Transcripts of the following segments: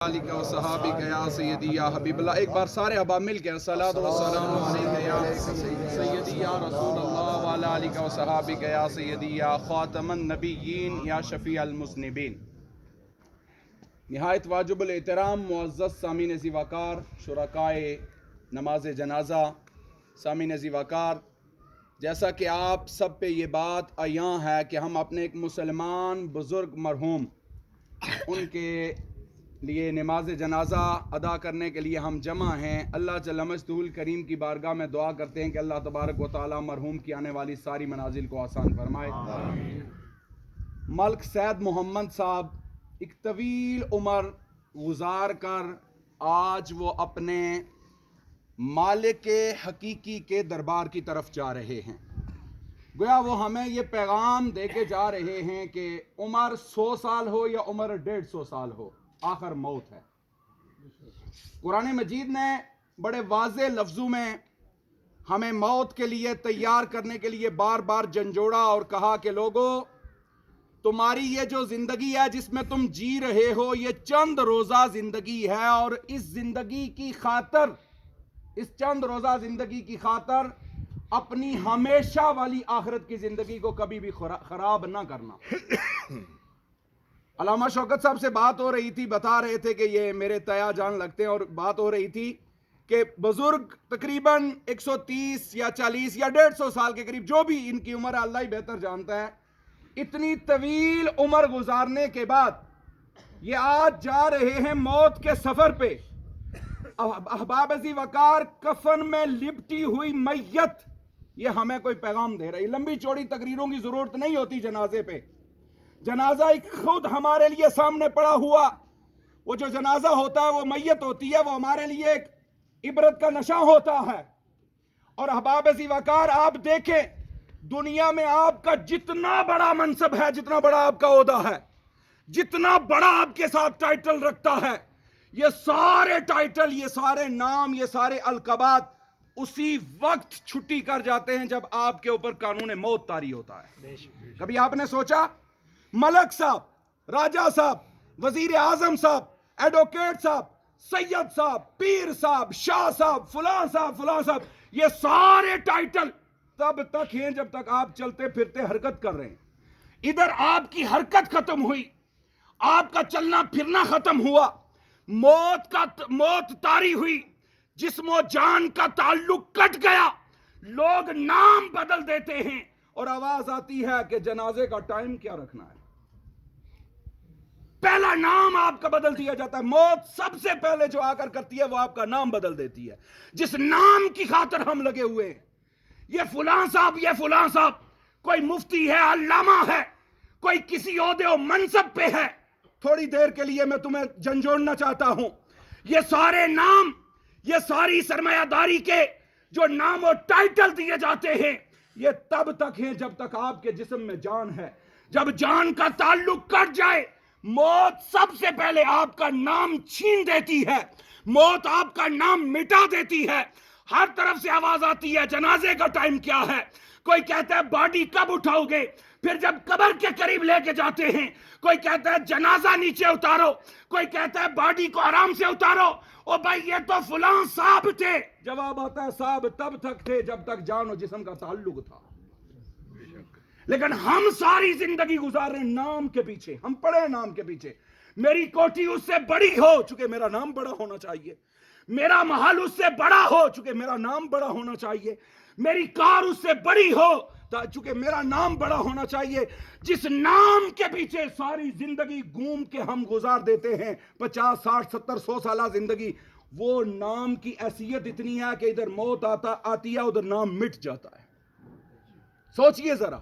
علیکہ و صحابک یا سیدی یا حبیب اللہ. ایک بار سارے احباب مل کے الصلاۃ والسلام علیکہ یا سیدی یا رسول اللہ وعلی آلہ و صحابک یا سیدی یا خاتم النبیین یا شفیع المذنبین. نہایت واجب الاحترام معزز سامعین ذی وقار، شرکائے نماز جنازہ، سامعین ذی وقار، جیسا کہ آپ سب پہ یہ بات عیاں ہے کہ ہم اپنے ایک مسلمان بزرگ مرحوم ان کے لیے نماز جنازہ ادا کرنے کے لیے ہم جمع ہیں. اللہ جل مجدہ الکریم کی بارگاہ میں دعا کرتے ہیں کہ اللہ تبارک و تعالی مرحوم کی آنے والی ساری منازل کو آسان فرمائے. ملک سید محمد صاحب ایک طویل عمر گزار کر آج وہ اپنے مالک حقیقی کے دربار کی طرف جا رہے ہیں. گویا وہ ہمیں یہ پیغام دے کے جا رہے ہیں کہ عمر 100 سال ہو یا عمر 150 سال ہو، آخر موت ہے. قرآن مجید نے بڑے واضح لفظوں میں ہمیں موت کے لیے تیار کرنے کے لیے بار بار جھنجھوڑا اور کہا کہ لوگو، تمہاری یہ جو زندگی ہے جس میں تم جی رہے ہو، یہ چند روزہ زندگی ہے، اور اس زندگی کی خاطر، اس چند روزہ زندگی کی خاطر اپنی ہمیشہ والی آخرت کی زندگی کو کبھی بھی خراب نہ کرنا. علامہ شوکت صاحب سے بات ہو رہی تھی، بتا رہے تھے کہ یہ میرے تیا جان لگتے ہیں، اور بات ہو رہی تھی کہ بزرگ تقریباً 130 یا 40 یا 150 سال کے قریب، جو بھی ان کی عمر ہے اللہ ہی بہتر جانتا ہے، اتنی طویل عمر گزارنے کے بعد یہ آج جا رہے ہیں موت کے سفر پہ. احباب ذی وقار، کفن میں لپٹی ہوئی میت یہ ہمیں کوئی پیغام دے رہی. لمبی چوڑی تقریروں کی ضرورت نہیں ہوتی جنازے پہ. جنازہ ایک خود ہمارے لیے سامنے پڑا ہوا، وہ جو جنازہ ہوتا ہے وہ میت ہوتی ہے، وہ ہمارے لیے ایک عبرت کا نشاں ہوتا ہے. اور احباب ذی وقار، آپ دیکھیں دنیا میں آپ کا جتنا بڑا منصب ہے، جتنا بڑا آپ کا عہدہ ہے، جتنا بڑا آپ کے ساتھ ٹائٹل رکھتا ہے، یہ سارے ٹائٹل، یہ سارے نام، یہ سارے القابات اسی وقت چھٹی کر جاتے ہیں جب آپ کے اوپر قانون موت طاری ہوتا ہے. کبھی آپ نے سوچا ملک صاحب، راجہ صاحب، وزیر اعظم صاحب، ایڈوکیٹ صاحب، سید صاحب، پیر صاحب، شاہ صاحب، فلاں صاحب، فلاں صاحب، یہ سارے ٹائٹل تب تک ہیں جب تک آپ چلتے پھرتے حرکت کر رہے ہیں. ادھر آپ کی حرکت ختم ہوئی، آپ کا چلنا پھرنا ختم ہوا، موت طاری ہوئی، جسم و جان کا تعلق کٹ گیا، لوگ نام بدل دیتے ہیں اور آواز آتی ہے کہ جنازے کا ٹائم کیا رکھنا ہے. پہلا نام آپ کا بدل دیا جاتا ہے. موت سب سے پہلے جو آ کر کرتی ہے وہ آپ کا نام بدل دیتی ہے. جس نام کی خاطر ہم لگے ہوئے ہیں، یہ فلاں صاحب، یہ فلاں صاحب، کوئی مفتی ہے، علامہ ہے، کوئی کسی عہدے و منصب پہ ہے. تھوڑی دیر کے لیے میں تمہیں جھنجھوڑنا چاہتا ہوں. یہ سارے نام، یہ ساری سرمایہ داری کے جو نام و ٹائٹل دیے جاتے ہیں، یہ تب تک ہیں جب تک آپ کے جسم میں جان ہے. جب جان کا تعلق کٹ جائے، موت سب سے پہلے آپ کا نام چھین دیتی ہے، موت آپ کا نام مٹا دیتی ہے. ہر طرف سے آواز آتی ہے جنازے کا ٹائم کیا ہے. کوئی کہتا ہے باڈی کب اٹھاؤ گے، پھر جب قبر کے قریب لے کے جاتے ہیں کوئی کہتا ہے جنازہ نیچے اتارو، کوئی کہتا ہے باڈی کو آرام سے اتارو. او بھائی یہ تو فلاں صاحب تھے. جواب آتا ہے صاحب تب تک تھے جب تک جان و جسم کا تعلق تھا. لیکن ہم ساری زندگی گزار رہے ہیں نام کے پیچھے، ہم پڑے نام کے پیچھے. میری کوٹھی اس سے بڑی ہو چونکہ میرا نام بڑا ہونا چاہیے، میرا محل اس سے بڑا ہو چونکہ میرا نام بڑا ہونا چاہیے، میری کار اس سے بڑی ہو چونکہ میرا نام بڑا ہونا چاہیے. جس نام کے پیچھے ساری زندگی گھوم کے ہم گزار دیتے ہیں، 50 60 70 100 سالہ زندگی، وہ نام کی حیثیت اتنی ہے کہ ادھر موت آتی ہے، ادھر نام مٹ جاتا ہے. سوچئے ذرا،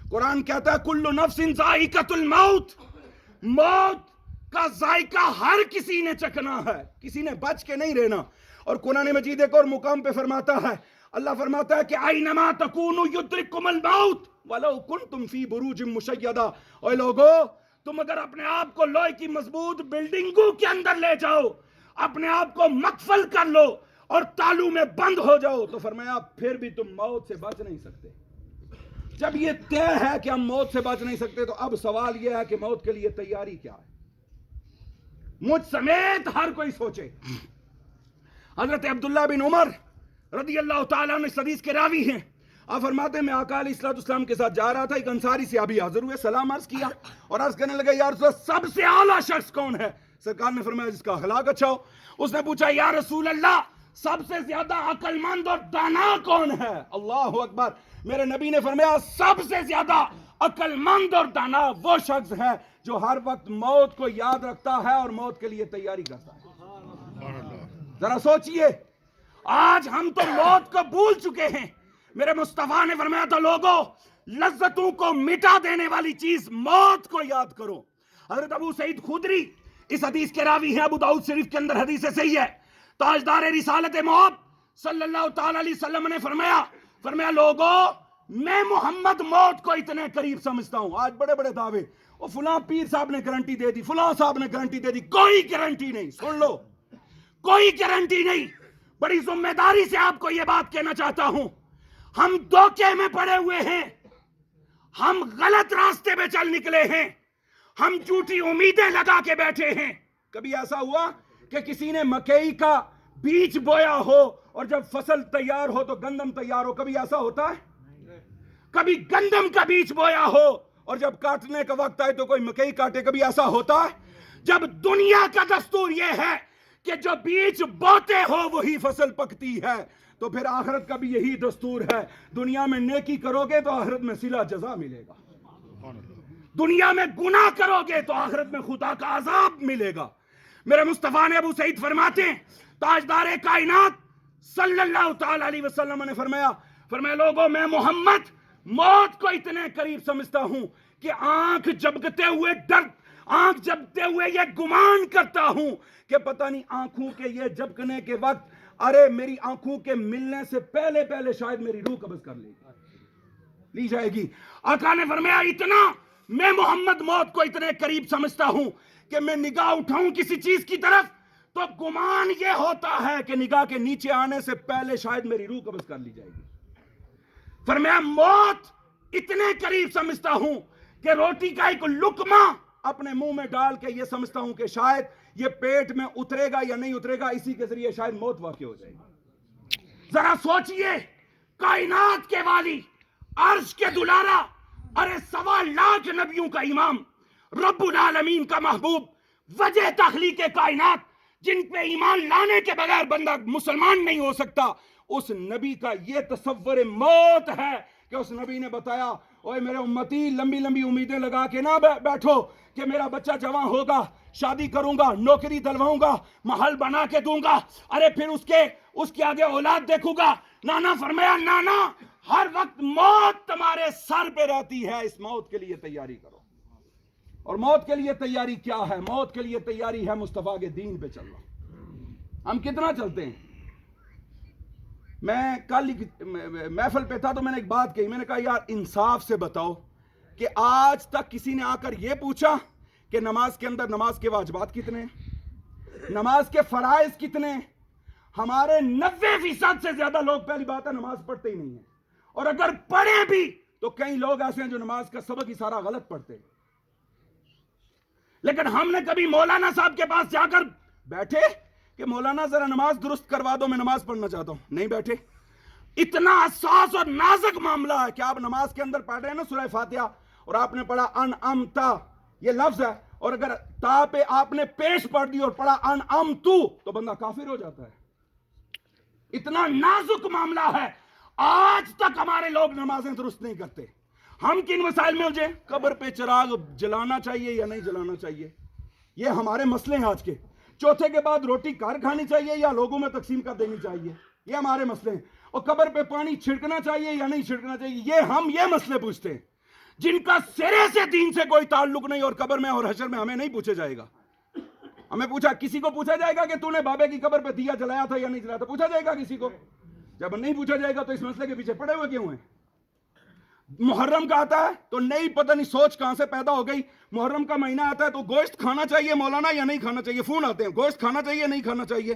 قرآن کہتا ہے کل نفس ذائقۃ الموت، موت کا ذائقہ ہر کسی نے چکھنا ہے، کسی نے بچ کے نہیں رہنا. اور قرآن مجید ایک اور مقام پہ فرماتا ہے، اللہ فرماتا ہے کہ اینما تکونوا یدرککم الموت ولو کنتم فی بروج مشیدہ. اے لوگو، تم اگر اپنے آپ کو لوہے کی مضبوط بلڈنگوں کے اندر لے جاؤ، اپنے آپ کو مقفل کر لو اور تالو میں بند ہو جاؤ، تو فرمایا پھر بھی تم موت سے بچ نہیں سکتے. جب یہ طے ہے کہ ہم موت سے بچ نہیں سکتے، تو اب سوال یہ ہے کہ موت کے لیے تیاری کیا ہے. مجھ سمیت ہر کوئی سوچے. حضرت عبداللہ بن عمر رضی اللہ تعالیٰ عنہ اس حدیث کے راوی ہیں. آپ فرماتے ہیں میں آقا علیہ الصلوۃ والسلام کے ساتھ جا رہا تھا, ایک انصاری صحابی حاضر ہوئے, سلام عرض کیا اور عرض کرنے لگا یا رسول اللہ سب سے اعلیٰ شخص کون ہے؟ سرکار نے فرمایا جس کا اخلاق اچھا ہو. اس نے پوچھا یا رسول اللہ سب سے زیادہ عقل مند اور دانا کون ہے؟ اللہ اکبر. میرے نبی نے فرمایا سب سے زیادہ عقل مند اور دانا وہ شخص ہے جو ہر وقت موت کو یاد رکھتا ہے اور موت کے لیے تیاری کرتا ہے. ذرا سوچئے, آج ہم تو موت کو بھول چکے ہیں. میرے مصطفیٰ نے فرمایا تھا لوگوں لذتوں کو مٹا دینے والی چیز موت کو یاد کرو. حضرت ابو سعید خدری اس حدیث کے راوی ہیں, ابو داؤد شریف کے اندر حدیث صحیح ہے. تاجدار رسالت موت صلی اللہ تعالی علیہ وسلم نے فرمایا لوگوں میں محمد موت کو اتنے قریب سمجھتا ہوں. آج بڑے بڑے دعوے, وہ فلاں پیر صاحب نے گارنٹی دے دی, فلاں صاحب نے گارنٹی دے دی. کوئی گارنٹی نہیں, سن لو, کوئی گارنٹی نہیں. بڑی ذمہ داری سے آپ کو یہ بات کہنا چاہتا ہوں, ہم دھوکے میں پڑے ہوئے ہیں, ہم غلط راستے پہ چل نکلے ہیں, ہم جھوٹی امیدیں لگا کے بیٹھے ہیں. کبھی ایسا ہوا کہ کسی نے مکئی کا بیج بویا ہو اور جب فصل تیار ہو تو گندم تیار ہو؟ کبھی ایسا ہوتا ہے؟ کبھی گندم کا بیج بویا ہو اور جب کاٹنے کا وقت آئے تو کوئی مکئی کاٹے؟ کبھی ایسا ہوتا ہے؟ جب دنیا کا دستور یہ ہے کہ جو بیج بوتے ہو وہی فصل پکتی ہے, تو پھر آخرت کا بھی یہی دستور ہے. دنیا میں نیکی کرو گے تو آخرت میں صلہ جزا ملے گا, دنیا میں گناہ کرو گے تو آخرت میں خدا کا عذاب ملے گا. میرے مصطفیٰ نے ابو سعید فرماتے ہیں تاجدار کائنات صلی اللہ تعالی علیہ وسلم نے فرمایا لوگوں میں محمد موت کو اتنے قریب سمجھتا ہوں کہ آنکھ جھپکتے ہوئے یہ گمان کرتا ہوں کہ پتہ نہیں آنکھوں کے یہ جھپکنے کے وقت ارے میری آنکھوں کے ملنے سے پہلے شاید میری روح قبض کر لی جائے گی. آقا نے فرمایا اتنا میں محمد موت کو اتنے قریب سمجھتا ہوں کہ میں نگاہ اٹھاؤں کسی چیز کی طرف تو گمان یہ ہوتا ہے کہ نگاہ کے نیچے آنے سے پہلے شاید میری روح قبض کر لی جائے گی. فرمایا موت اتنے قریب سمجھتا ہوں کہ روٹی کا ایک لقمہ اپنے منہ میں ڈال کے یہ سمجھتا ہوں کہ شاید یہ پیٹ میں اترے گا یا نہیں اترے گا, اسی کے ذریعے شاید موت واقع ہو جائے گی. ذرا سوچئے, کائنات کے والی, عرش کے دلارا, ارے 1.25 لاکھ نبیوں کا امام, رب العالمین کا محبوب, وجہ تخلیق کائنات, جن پہ ایمان لانے کے بغیر بندہ مسلمان نہیں ہو سکتا, اس نبی کا یہ تصور موت ہے کہ اس نبی نے بتایا اوے میرے امتی لمبی امیدیں لگا کے نہ بیٹھو کہ میرا بچہ جوان ہوگا, شادی کروں گا, نوکری دلواؤں گا, محل بنا کے دوں گا, ارے پھر اس کے آگے اولاد دیکھوں گا. نانا فرمایا نانا ہر وقت موت تمہارے سر پہ رہتی ہے, اس موت کے لیے تیاری کرو. اور موت کے لیے تیاری کیا ہے؟ موت کے لیے تیاری ہے مصطفیٰ کے دین پہ چلنا. ہم کتنا چلتے ہیں؟ میں کل محفل پہ تھا تو میں نے ایک بات کہی, میں نے کہا یار انصاف سے بتاؤ کہ آج تک کسی نے آ کر یہ پوچھا کہ نماز کے اندر نماز کے واجبات کتنے ہیں, نماز کے فرائض کتنے ہیں؟ ہمارے 90% سے زیادہ لوگ پہلی بات ہے نماز پڑھتے ہی نہیں ہیں, اور اگر پڑھیں بھی تو کئی لوگ ایسے ہیں جو نماز کا سبق ہی سارا غلط پڑھتے ہیں. لیکن ہم نے کبھی مولانا صاحب کے پاس جا کر بیٹھے کہ مولانا ذرا نماز درست کروا دو, میں نماز پڑھنا چاہتا ہوں؟ نہیں بیٹھے. اتنا حساس اور نازک معاملہ ہے کہ آپ نماز کے اندر پڑھ رہے ہیں نا سورہ فاتحہ, اور آپ نے پڑھا انعمتا یہ لفظ ہے, اور اگر تا پہ آپ نے پیش پڑھ دی اور پڑھا انعمتو تو بندہ کافر ہو جاتا ہے. اتنا نازک معاملہ ہے. آج تک ہمارے لوگ نمازیں درست نہیں کرتے. ہم کن مسائل میں الجھے؟ قبر پہ چراغ جلانا چاہیے یا نہیں جلانا چاہیے, یہ ہمارے مسئلے ہیں آج کے. چوتھے کے بعد روٹی کار کھانی چاہیے یا لوگوں میں تقسیم کر دینی چاہیے, یہ ہمارے مسئلے ہیں. اور قبر پہ پانی چھڑکنا چاہیے یا نہیں چھڑکنا چاہیے, یہ مسئلے پوچھتے ہیں جن کا سرے سے دین سے کوئی تعلق نہیں, اور قبر میں اور حشر میں ہمیں نہیں پوچھا جائے گا. ہمیں کسی کو پوچھا جائے گا کہ تو نے بابے کی قبر پہ دیا جلایا تھا یا نہیں جلایا تھا؟ پوچھا جائے گا کسی کو؟ جب نہیں پوچھا جائے گا تو اس مسئلے کے پیچھے پڑے ہوئے کیوں ہیں؟ محرم کا آتا ہے تو نہیں پتہ نہیں سوچ کہاں سے پیدا ہو گئی, محرم کا مہینہ آتا ہے تو گوشت کھانا چاہیے مولانا یا نہیں کھانا چاہیے, فون آتے ہیں گوشت کھانا چاہیے نہیں کھانا چاہیے.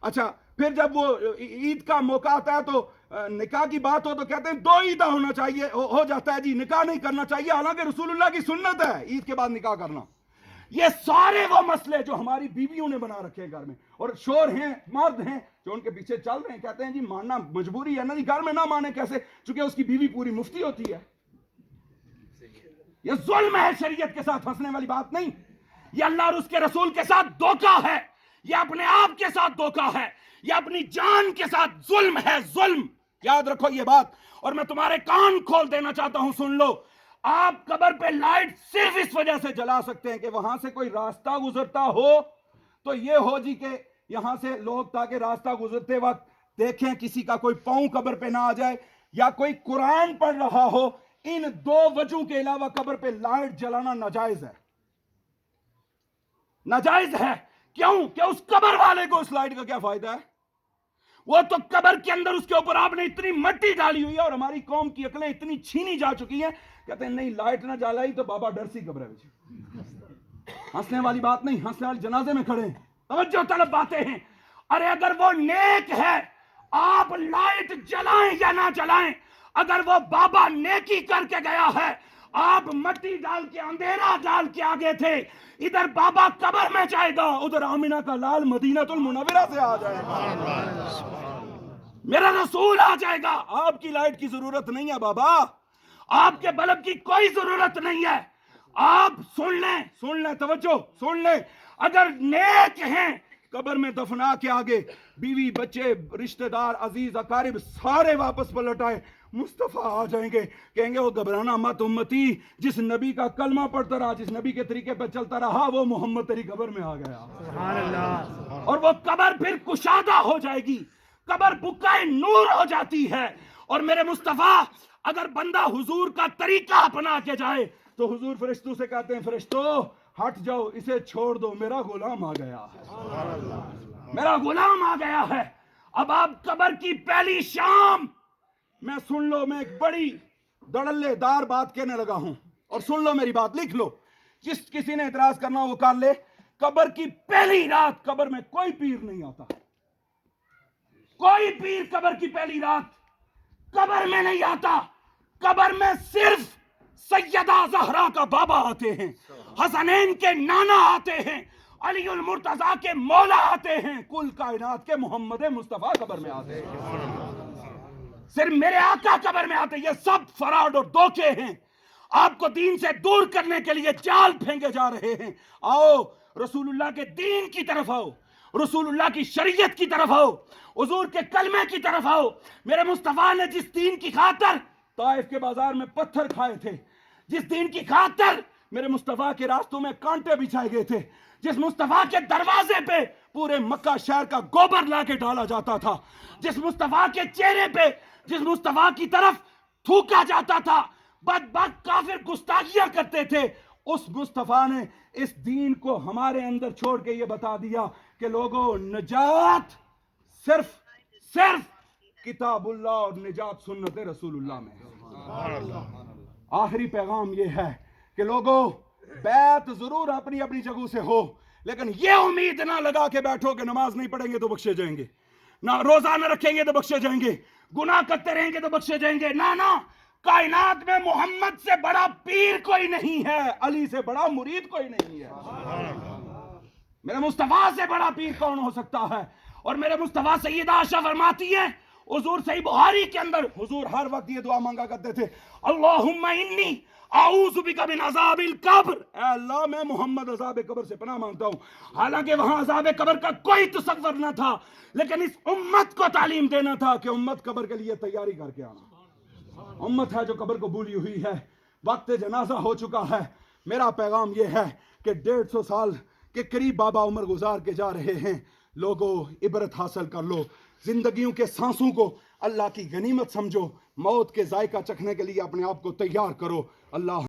اچھا پھر جب وہ عید کا موقع آتا ہے تو نکاح کی بات ہو تو کہتے ہیں 2 عیدیں ہونا چاہیے, ہو جاتا ہے جی نکاح نہیں کرنا چاہیے, حالانکہ رسول اللہ کی سنت ہے عید کے بعد نکاح کرنا. یہ سارے وہ مسئلے جو ہماری بیویوں نے بنا رکھے ہیں گھر میں، اور شور ہیں، مرد ہیں جو ان کے پیچھے چل رہے ہیں، کہتے ہیں جی ماننا مجبوری ہے نا جی، گھر میں نہ مانے کیسے، چونکہ اس کی بیوی پوری مفتی ہوتی ہے۔ یہ ظلم ہے، شریعت کے ساتھ ہنسنے والی بات نہیں، یہ اللہ اور اس کے رسول کے ساتھ دھوکہ ہے، یہ اپنے آپ کے ساتھ دھوکہ ہے، یہ اپنی جان کے ساتھ ظلم ہے، ظلم، یاد رکھو یہ بات۔ اور میں تمہارے کان کھول دینا چاہتا ہوں، سن لو، آپ قبر پہ لائٹ صرف اس وجہ سے جلا سکتے ہیں کہ وہاں سے کوئی راستہ گزرتا ہو تو یہ ہو جی کہ یہاں سے لوگ تاکہ راستہ گزرتے وقت دیکھیں کسی کا کوئی پاؤں قبر پہ نہ آ جائے، یا کوئی قرآن پڑھ رہا ہو۔ ان دو وجہ کے علاوہ قبر پہ لائٹ جلانا ناجائز ہے، ناجائز ہے۔ کیوں؟ کہ اس قبر والے کو اس لائٹ کا کیا فائدہ ہے؟ وہ تو قبر کے اندر اس کے اوپر آپ نے اتنی مٹی ڈالی ہوئی ہے، اور ہماری قوم کی عقلیں اتنی چھینی جا چکی ہیں، کہتے ہیں نہیں لائٹ نہ جلائی تو بابا ڈر سی قبر ہے۔ ہنسنے والی بات نہیں، ہنسنے والے جنازے میں کھڑے ہیں، توجہ طلب باتیں ہیں۔ ارے اگر وہ نیک ہے، آپ لائٹ جلائیں یا نہ جلائیں، اگر وہ بابا نیکی کر کے گیا ہے، آپ مٹی ڈال کے اندھیرا ڈال کے آگے تھے، ادھر بابا قبر میں جائے گا، ادھر آمینہ کا لال مدینہ المنورہ سے آ جائے گا، میرا رسول آ جائے گا۔ آپ کی لائٹ کی ضرورت نہیں ہے بابا، آپ کے بلب کی کوئی ضرورت نہیں ہے۔ آپ سن لیں توجہ سن لیں، اگر نیک ہیں قبر میں دفنا کے آگے بیوی بچے رشتہ دار عزیز اقارب سارے واپس پلٹ آئے، مصطفیٰ آ جائیں گے، کہیں گے وہ گھبرانا مت امتی، جس نبی کا کلمہ پڑھتا رہا، جس نبی کے طریقے پہ چلتا رہا، وہ محمد تیری قبر میں آ گیا، سبحان اللہ، اور وہ قبر پھر کشادہ ہو جائے گی، قبر بکائے نور ہو جاتی ہے۔ اور میرے مصطفیٰ اگر بندہ حضور کا طریقہ اپنا کے جائے تو حضور فرشتوں سے کہتے ہیں فرشتوں ہٹ جاؤ، اسے چھوڑ دو، میرا غلام آ گیا ہے، میرا غلام آ گیا ہے۔ اب آپ قبر کی پہلی شام میں سن لو، میں ایک بڑی دڑلے دار بات کہنے لگا ہوں، اور سن لو میری بات، لکھ لو، جس کسی نے اعتراض کرنا وہ کر لے۔ قبر کی پہلی رات قبر میں کوئی پیر نہیں آتا، کوئی پیر قبر کی پہلی رات قبر میں نہیں آتا، قبر میں صرف سیدہ زہرا کا بابا آتے ہیں، حسنین کے نانا آتے ہیں، علی المرتضیٰ کے مولا آتے ہیں، کل کائنات کے محمد مصطفیٰ قبر میں آتے ہیں، صرف میرے آقا قبر میں آتے ہیں۔ یہ سب فراڈ اور دھوکے ہیں، آپ کو دین سے دور کرنے کے لیے جال پھینکے جا رہے ہیں۔ آؤ رسول اللہ کے دین کی طرف آؤ، رسول اللہ کی شریعت کی طرف آؤ، حضور کے کلمے کی طرف آؤ۔ میرے مصطفیٰ نے جس دین کی خاطر طائف کے بازار میں پتھر کھائے تھے، جس دین کی خاطر میرے مصطفیٰ کے راستوں میں کانٹے بچھائے گئے تھے، جس مصطفیٰ کے دروازے پہ پورے مکہ شہر کا گوبر لا کے ڈالا جاتا تھا، جس مصطفیٰ کے چہرے پہ، جس مصطفیٰ کی طرف تھوکا جاتا تھا، بدبخت کافر گستاخیاں کرتے تھے، اس مصطفیٰ نے اس دین کو ہمارے اندر چھوڑ کے یہ بتا دیا کہ لوگوں نجات صرف کتاب اللہ اور نجات سنت رسول اللہ میں ہے۔ آخری پیغام یہ ہے کہ لوگوں بیعت ضرور اپنی اپنی جگہوں سے ہو، لیکن یہ امید نہ لگا کے بیٹھو کہ نماز نہیں پڑھیں گے تو بخشے جائیں گے، نہ روزہ نہ رکھیں گے تو بخشے جائیں گے، گناہ کرتے رہیں گے تو بخشے جائیں گے۔ نہ، کائنات میں محمد سے بڑا پیر کوئی نہیں ہے، علی سے بڑا مرید کوئی نہیں ہے، میرے مصطفیٰ سے بڑا پیر کون ہو سکتا ہے؟ اور میرے مصطفیٰ سیدہ عائشہ فرماتی ہیں، حضور صحیح بخاری کے اندر حضور ہر وقت یہ دعا مانگا کرتے تھے، اللہم انی اعوذ بک من عذاب القبر، اے اللہ میں محمد عذاب قبر سے پناہ مانگتا ہوں۔ حالانکہ وہاں عذاب قبر کا کوئی تصور نہ تھا، لیکن اس امت کو تعلیم دینا تھا کہ امت قبر کے لیے تیاری کر کے آنا، امت ہے جو قبر کو بھولی ہوئی ہے، وقت جنازہ ہو چکا ہے۔ میرا پیغام یہ ہے کہ 150 سال کے قریب بابا عمر گزار کے جا رہے ہیں، لوگوں عبرت حاصل کر لو، زندگیوں کے سانسوں کو اللہ کی غنیمت سمجھو، موت کے ذائقہ چکھنے کے لیے اپنے آپ کو تیار کرو۔ اللہ